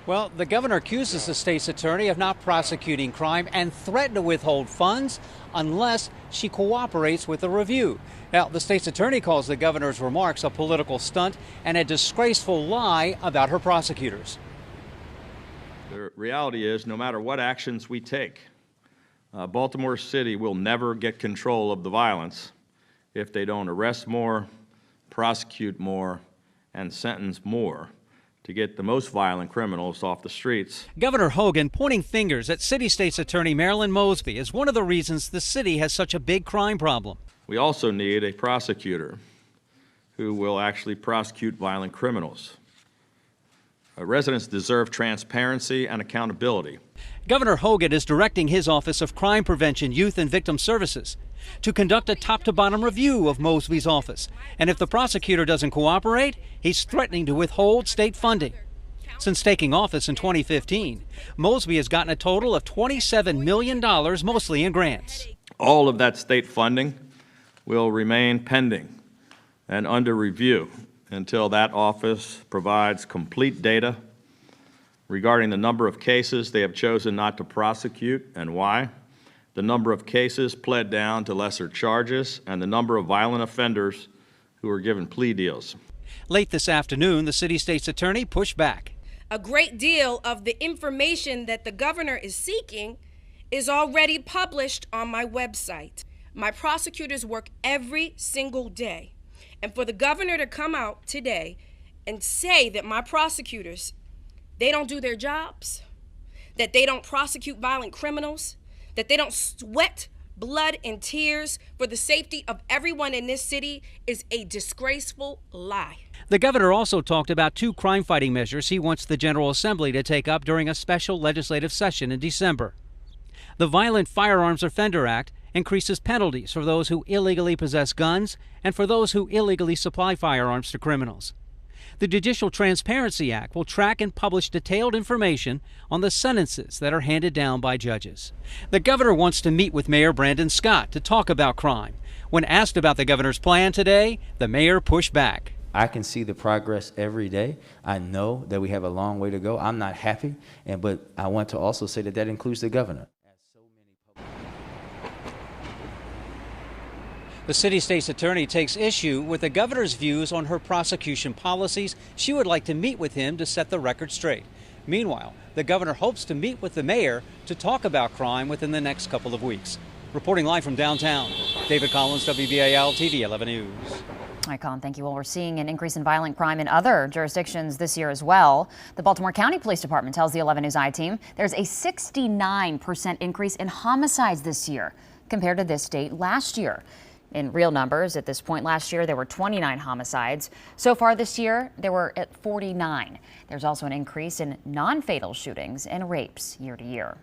Well, the governor accuses the state's attorney of not prosecuting crime and threatened to withhold funds unless she cooperates with the review. Now, the state's attorney calls the governor's remarks a political stunt and a disgraceful lie about her prosecutors. The reality is, no matter what actions we take, Baltimore City will never get control of the violence if they don't arrest more, prosecute more, and sentence more to get the most violent criminals off the streets. Governor Hogan pointing fingers at City State's Attorney Marilyn Mosby is one of the reasons the city has such a big crime problem. We also need a prosecutor who will actually prosecute violent criminals. Residents deserve transparency and accountability. Governor Hogan is directing his Office of Crime Prevention, Youth and Victim Services to conduct a top-to-bottom review of Mosby's office. And if the prosecutor doesn't cooperate, he's threatening to withhold state funding. Since taking office in 2015, Mosby has gotten a total of $27 million, mostly in grants. All of that state funding will remain pending and under review until that office provides complete data regarding the number of cases they have chosen not to prosecute and why, the number of cases pled down to lesser charges, and the number of violent offenders who were given plea deals. Late this afternoon, the city state's attorney pushed back. A great deal of the information that the governor is seeking is already published on my website. My prosecutors work every single day. And for the governor to come out today and say that my prosecutors, they don't do their jobs, that they don't prosecute violent criminals, that they don't sweat blood and tears for the safety of everyone in this city is a disgraceful lie. The governor also talked about two crime-fighting measures he wants the General Assembly to take up during a special legislative session in December. The Violent Firearms Offender Act increases penalties for those who illegally possess guns and for those who illegally supply firearms to criminals. The Judicial Transparency Act will track and publish detailed information on the sentences that are handed down by judges. The governor wants to meet with Mayor Brandon Scott to talk about crime. When asked about the governor's plan today, the mayor pushed back. I can see the progress every day. I know that we have a long way to go. I'm not happy, but I want to also say that that includes the governor. The city state's attorney takes issue with the governor's views on her prosecution policies. She would like to meet with him to set the record straight. Meanwhile, the governor hopes to meet with the mayor to talk about crime within the next couple of weeks. Reporting live from downtown, David Collins, WBAL TV 11 News. Hi, Colin. Thank you. Well, we're seeing an increase in violent crime in other jurisdictions this year as well. The Baltimore County Police Department tells the 11 News I-Team there's a 69% increase in homicides this year compared to this date last year. In real numbers, at this point last year, there were 29 homicides. So far this year, there were at 49. There's also an increase in non-fatal shootings and rapes year to year.